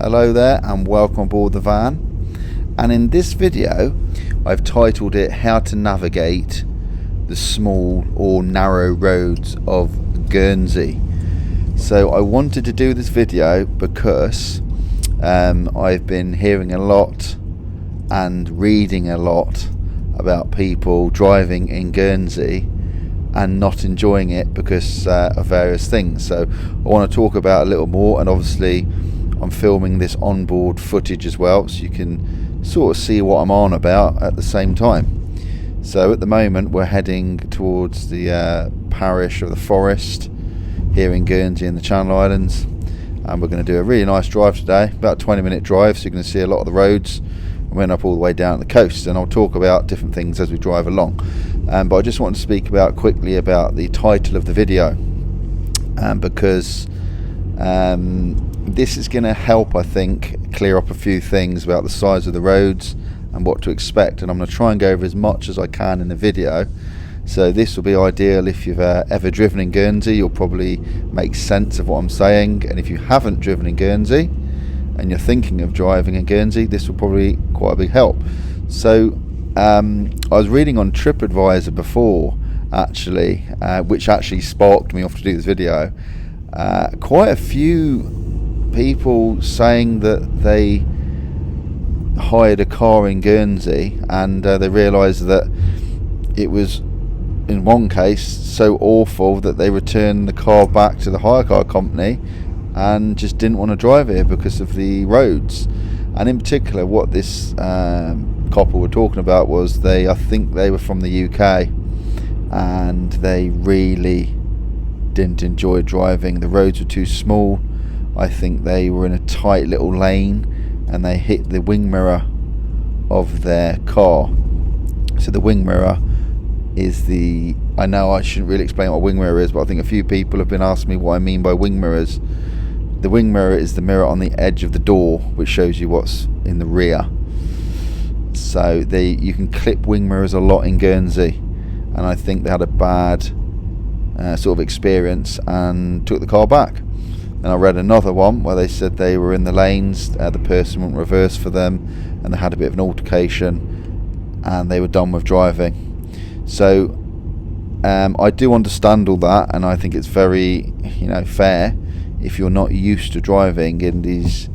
Hello there and welcome aboard the van. And in this video I've titled it How to Navigate the Small or Narrow Roads of Guernsey. So I wanted to do this video because I've been hearing a lot and reading a lot about people driving in Guernsey and not enjoying it because of various things. So I want to talk about a little more, and obviously I'm filming this onboard footage as well, so you can sort of see what I'm on about at the same time. So at the moment we're heading towards the parish of the Forest here in Guernsey in the Channel Islands, and we're going to do a really nice drive today, about a 20-minute drive, so you're going to see a lot of the roads. We went up all the way down the coast, and I'll talk about different things as we drive along. But I just want to speak quickly about the title of the video, because this is going to help, I think, clear up a few things about the size of the roads and what to expect. And I'm going to try and go over as much as I can in the video. So this will be ideal if you've ever driven in Guernsey. You'll probably make sense of what I'm saying. And if you haven't driven in Guernsey and you're thinking of driving in Guernsey, this will probably be quite a big help. So I was reading on TripAdvisor before, actually, which actually sparked me off to do this video. Quite a few people saying that they hired a car in Guernsey and they realised that it was, in one case, so awful that they returned the car back to the hire car company and just didn't want to drive here because of the roads. And in particular, what this couple were talking about was I think they were from the UK and they really didn't enjoy driving. The roads were too small. I think they were in a tight little lane and they hit the wing mirror of their car. So the wing mirror is I know I shouldn't really explain what a wing mirror is, but I think a few people have been asking me what I mean by wing mirrors. The wing mirror is the mirror on the edge of the door which shows you what's in the rear. So you can clip wing mirrors a lot in Guernsey, and I think they had a bad sort of experience and took the car back. And I read another one where they said they were in the lanes, the person wouldn't reverse for them, and they had a bit of an altercation and they were done with driving. So I do understand all that, and I think it's very fair if you're not used to driving in these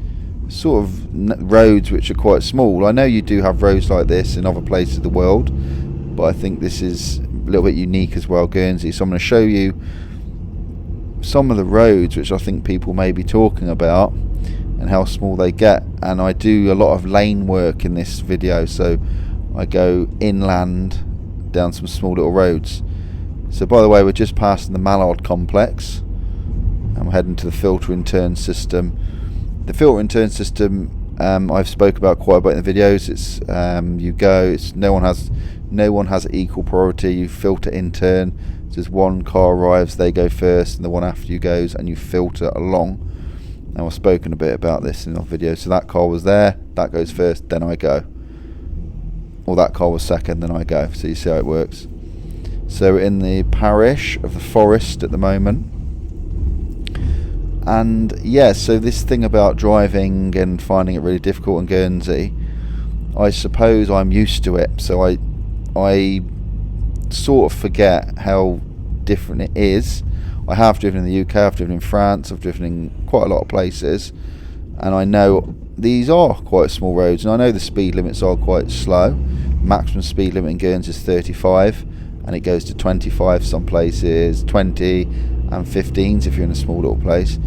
sort of roads which are quite small. I know you do have roads like this in other places of the world, but I think this is a little bit unique as well, Guernsey. So I'm going to show you some of the roads which I think people may be talking about and how small they get. And I do a lot of lane work in this video, so I go inland down some small little roads. So by the way, we're just passing the Mallard complex and we're heading to the filter and turn system. The filter and turn system I've spoke about quite a bit in the videos. It's no one has equal priority. You filter in turn. So as one car arrives, they go first, and the one after you goes, and you filter along. Now I've spoken a bit about this in our video. So that car was there, that goes first, then I go. Or that car was second, then I go. So you see how it works. So we're in the parish of the Forest at the moment. And yeah, so this thing about driving and finding it really difficult in Guernsey, I suppose I'm used to it. So I sort of forget how different it is. I have driven in the UK, I've driven in France, I've driven in quite a lot of places, and I know these are quite small roads, and I know the speed limits are quite slow. Maximum speed limit in Guernsey is 35, and it goes to 25 some places, 20 and 15s if you're in a small little place.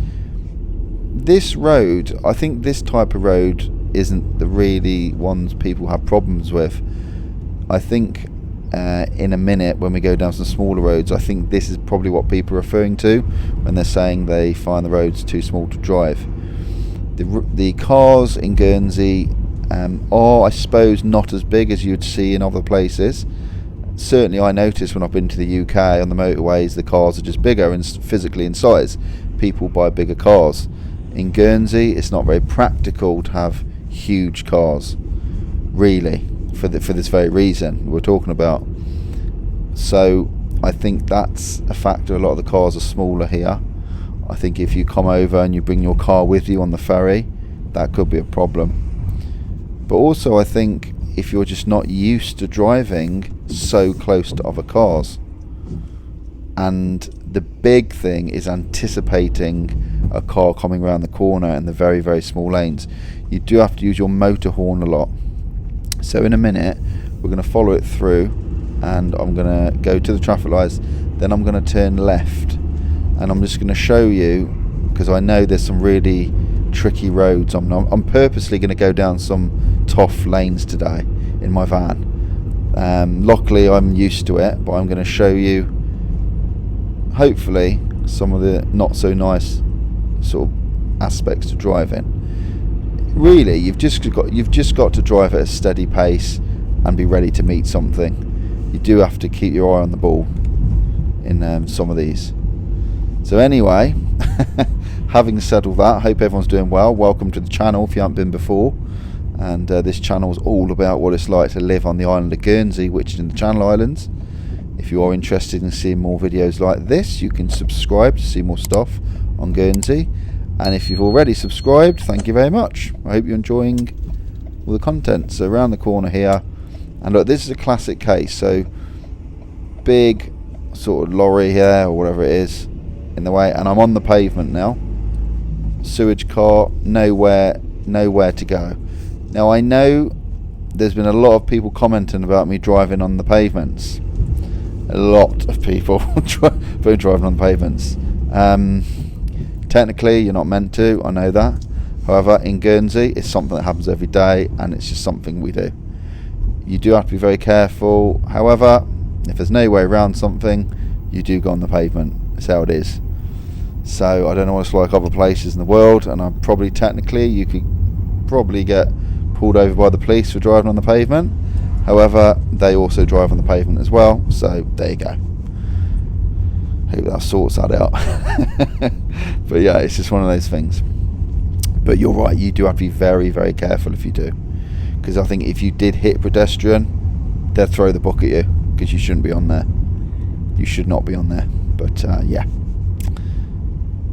This road, I think this type of road isn't the really ones people have problems with. I think in a minute when we go down some smaller roads, I think this is probably what people are referring to when they're saying they find the roads too small to drive. The cars in Guernsey are, I suppose, not as big as you'd see in other places. Certainly I noticed when I've been to the UK on the motorways, the cars are just bigger and physically in size. People buy bigger cars. In Guernsey it's not very practical to have huge cars, really, for this very reason we're talking about. So I think that's a factor. A lot of the cars are smaller here. I think if you come over and you bring your car with you on the ferry, that could be a problem. But also I think if you're just not used to driving so close to other cars, and the big thing is anticipating a car coming around the corner in the very, very small lanes, you do have to use your motor horn a lot. So in a minute we're going to follow it through, and I'm going to go to the traffic lights, then I'm going to turn left, and I'm just going to show you, because I know there's some really tricky roads. I'm purposely going to go down some tough lanes today in my van. Luckily I'm used to it, but I'm going to show you hopefully some of the not so nice sort of aspects to driving. Really, you've just got to drive at a steady pace and be ready to meet something. You do have to keep your eye on the ball in some of these. So anyway, having said all that, I hope everyone's doing well. Welcome to the channel if you haven't been before. And this channel is all about what it's like to live on the island of Guernsey, which is in the Channel Islands. If you are interested in seeing more videos like this, you can subscribe to see more stuff on Guernsey. And if you've already subscribed, thank you very much. I hope you're enjoying all the content. So around the corner here, and look, this is a classic case. So big sort of lorry here or whatever it is in the way, and I'm on the pavement now. Sewage car, nowhere to go. Now I know there's been a lot of people commenting about me driving on the pavements. A lot of people driving on the pavements. Technically you're not meant to, I know that. However, in Guernsey it's something that happens every day, and it's just something we do. You do have to be very careful. However, if there's no way around something, you do go on the pavement. That's how it is. So I don't know what it's like other places in the world, and I'm probably technically you could probably get pulled over by the police for driving on the pavement. However, they also drive on the pavement as well, so there you go. Hope that sorts that out. But yeah, it's just one of those things. But you're right, you do have to be very, very careful if you do, because I think if you did hit a pedestrian, they'd throw the book at you, because you shouldn't be on there. You should not be on there. But yeah.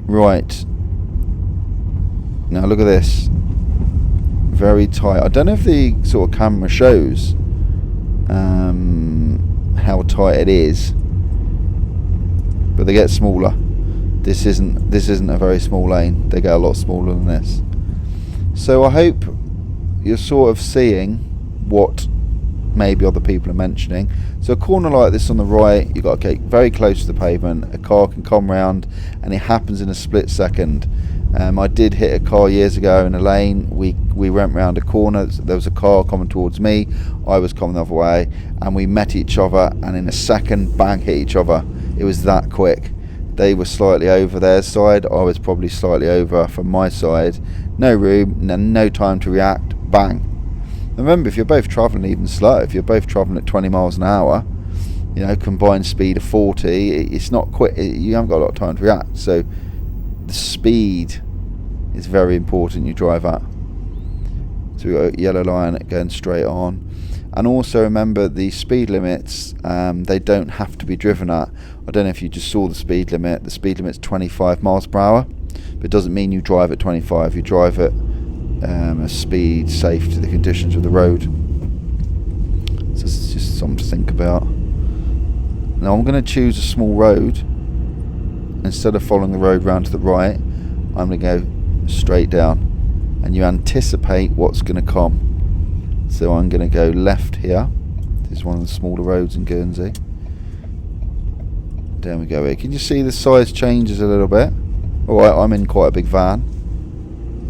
Right. Now look at this. Very tight. I don't know if the sort of camera shows how tight it is, but they get smaller. This isn't a very small lane. They get a lot smaller than this. So I hope you're sort of seeing what maybe other people are mentioning. So a corner like this on the right, you've got to get very close to the pavement. A car can come round, and it happens in a split second. I did hit a car years ago in a lane. We went round a corner. There was a car coming towards me. I was coming the other way, and we met each other, and in a second, bang, hit each other. It was that quick. They were slightly over their side. I was probably slightly over from my side. No room, no time to react. Bang. Remember, if you're both travelling even slow, if you're both travelling at 20 miles an hour, you know, combined speed of 40, it's not quick. You haven't got a lot of time to react. So the speed is very important you drive at. So we've got a yellow line going straight on. And also remember, the speed limits, they don't have to be driven at. I don't know if you just saw the speed limit. The speed limit's 25 miles per hour. But it doesn't mean you drive at 25. You drive at a speed safe to the conditions of the road. So it's just something to think about. Now I'm going to choose a small road. Instead of following the road round to the right, I'm going to go straight down. And you anticipate what's going to come. So I'm going to go left here. This is one of the smaller roads in Guernsey. There we go here. Can you see the size changes a little bit? Alright, I'm in quite a big van.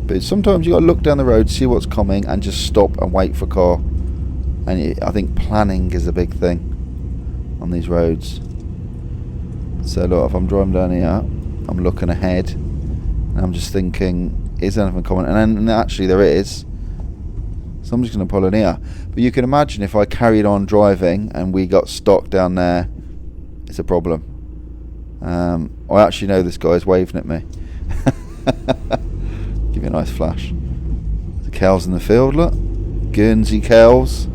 But sometimes you've got to look down the road, see what's coming, and just stop and wait for a car. And I think planning is a big thing on these roads. So look, if I'm driving down here, I'm looking ahead, and I'm just thinking, is there anything coming? And actually there is. So I'm just going to pull in here. But you can imagine if I carried on driving and we got stuck down there, it's a problem. I actually know this guy's waving at me. Give you a nice flash. The cows in the field, look. Guernsey cows.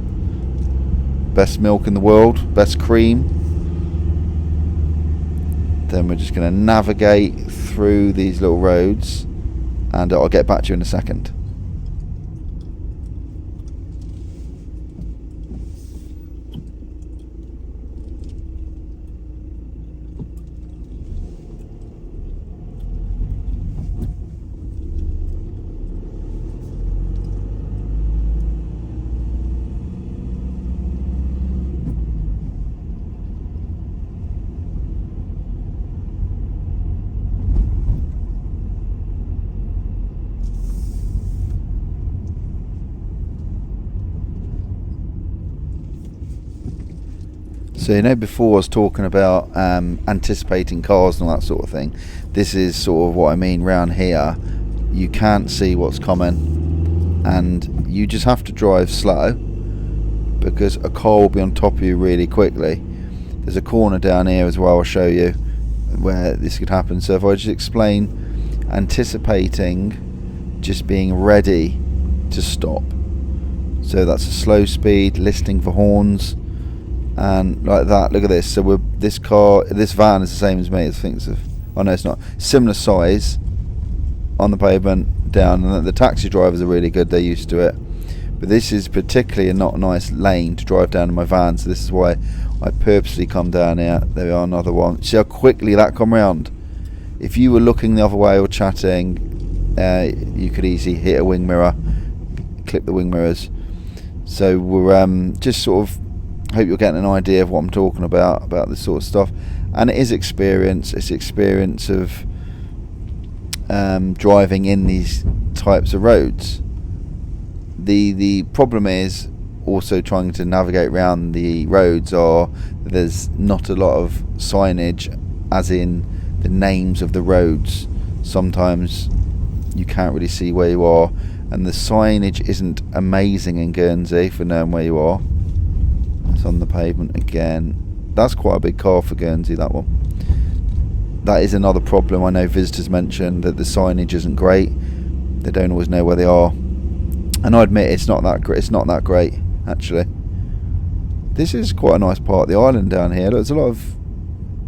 Best milk in the world. Best cream. Then we're just going to navigate through these little roads, and I'll get back to you in a second. So you know, before I was talking about anticipating cars and all that sort of thing. This is sort of what I mean round here. You can't see what's coming, and you just have to drive slow, because a car will be on top of you really quickly. There's a corner down here as well, I'll show you, where this could happen. So if I just explain anticipating, just being ready to stop. So that's a slow speed, listening for horns, and like that. Look at this. So this van is the same as me. I think oh no, it's not. Similar size on the pavement down, and the taxi drivers are really good. They're used to it. But this is particularly a not nice lane to drive down in my van. So this is why I purposely come down here. There we are, another one. See how quickly that come round. If you were looking the other way or chatting, you could easily hit a wing mirror, clip the wing mirrors. So we're just sort of hope you're getting an idea of what I'm talking about this sort of stuff. And it is experience. It's experience of driving in these types of roads. The problem is also trying to navigate around the roads, or there's not a lot of signage, as in the names of the roads. Sometimes you can't really see where you are, and the signage isn't amazing in Guernsey for knowing where you are. It's on the pavement again. That's quite a big car for Guernsey, that one. That is another problem. I know visitors mentioned that the signage isn't great. They don't always know where they are, and I admit it's not that great actually. This is quite a nice part of the island down here. There's a lot of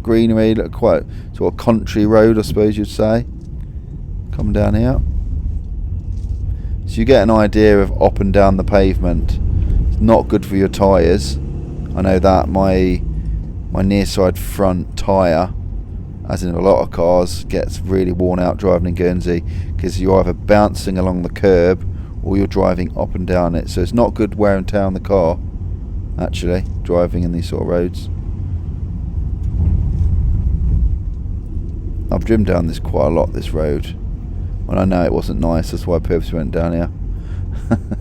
greenery, quite sort of country road, I suppose you'd say, coming down here. So you get an idea of up and down the pavement. It's not good for your tyres. I know that my near side front tyre, as in a lot of cars, gets really worn out driving in Guernsey, because you're either bouncing along the curb or you're driving up and down it. So it's not good wear and tear on the car, actually, driving in these sort of roads. I've driven down this quite a lot, this road, and I know it wasn't nice. That's why I purposely went down here,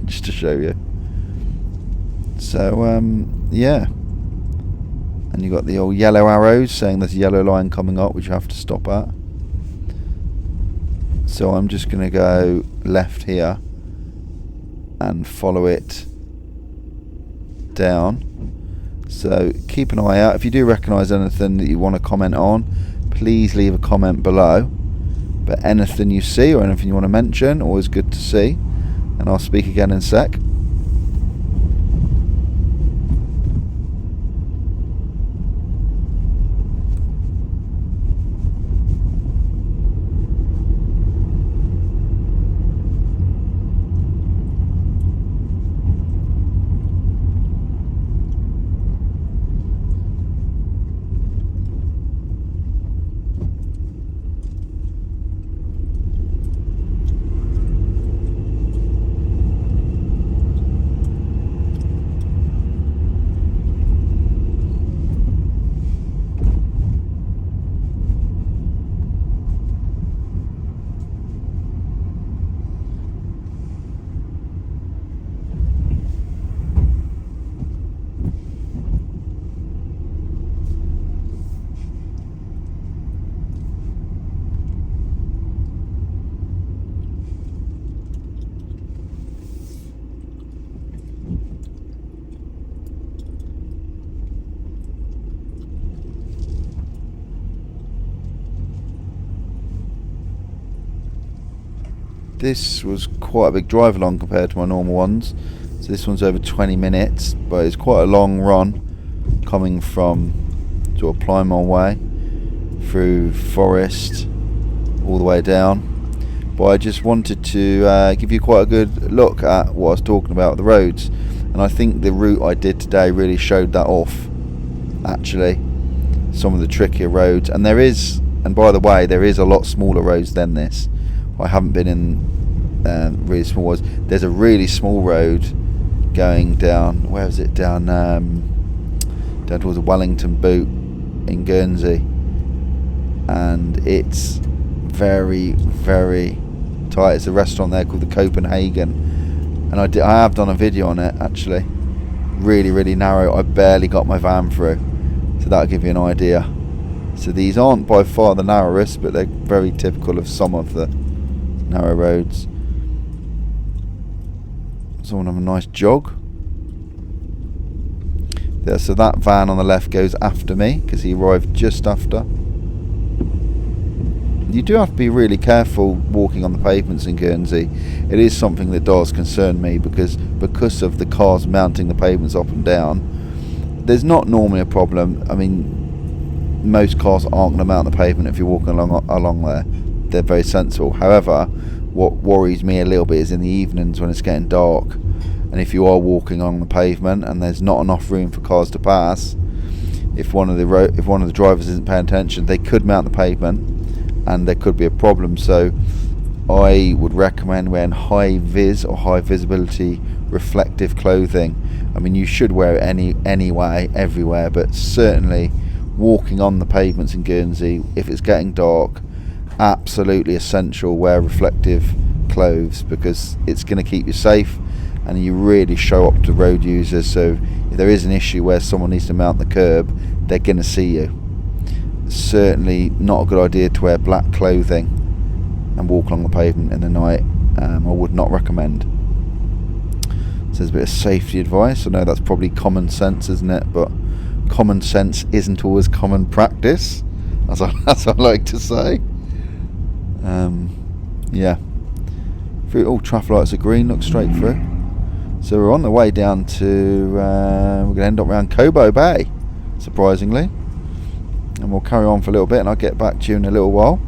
just to show you. So yeah, and you got the old yellow arrows saying there's a yellow line coming up, which you have to stop at. So I'm just going to go left here and follow it down. So keep an eye out. If you do recognise anything that you want to comment on, please leave a comment below. But anything you see or anything you want to mention, always good to see. And I'll speak again in a sec. This was quite a big drive along compared to my normal ones. So this one's over 20 minutes, but it's quite a long run coming from sort of Plymouth way through forest all the way down. But I just wanted to give you quite a good look at what I was talking about, the roads, and I think the route I did today really showed that off, actually. Some of the trickier roads, and there is, and by the way, there is a lot smaller roads than this. I haven't been in really small ones. There's a really small road going down, where is it, down towards the Wellington Boot in Guernsey, and it's very, very tight. It's a restaurant there called the Copenhagen, and I have done a video on it, actually. Really, really narrow. I barely got my van through. So that'll give you an idea. So these aren't by far the narrowest, but they're very typical of some of the narrow roads. So I want to have a nice jog. There, so that van on the left goes after me because he arrived just after. You do have to be really careful walking on the pavements in Guernsey. It is something that does concern me because of the cars mounting the pavements up and down. There's not normally a problem. I mean, most cars aren't going to mount the pavement if you're walking along there. They're very sensible. However, what worries me a little bit is in the evenings when it's getting dark, and if you are walking on the pavement and there's not enough room for cars to pass, if one of the drivers isn't paying attention, they could mount the pavement and there could be a problem. So I would recommend wearing high vis or high visibility reflective clothing. I mean, you should wear it anyway everywhere, but certainly walking on the pavements in Guernsey, if it's getting dark, absolutely essential wear reflective clothes because it's going to keep you safe and you really show up to road users. So if there is an issue where someone needs to mount the curb, they're going to see you. Certainly not a good idea to wear black clothing and walk along the pavement in the night. I would not recommend. So there's a bit of safety advice. I know that's probably common sense, isn't it? But common sense isn't always common practice, as I like to say. Yeah. Through all traffic lights are green, look straight through. So we're on the way down to, we're going to end up around Cobo Bay, surprisingly. And we'll carry on for a little bit and I'll get back to you in a little while.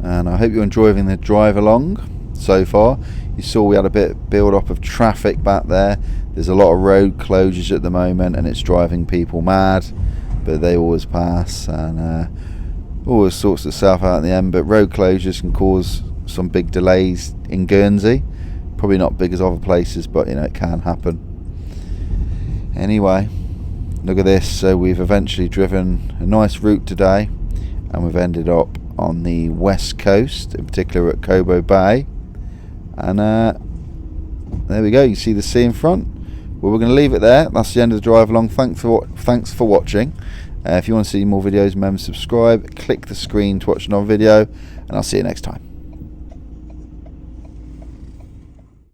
And I hope you're enjoying the drive along so far. You saw we had a bit build up of traffic back there. There's a lot of road closures at the moment and it's driving people mad, but they always pass. And All sorts of stuff out in the end, but road closures can cause some big delays in Guernsey. Probably not big as other places, but you know, it can happen. Anyway, look at this. So we've eventually driven a nice route today, and we've ended up on the west coast, in particular at Cobo Bay, and there we go. You see the sea in front. Well, we're going to leave it there. That's the end of the drive along. Thanks for watching. If you want to see more videos, remember to subscribe, click the screen to watch another video, and I'll see you next time.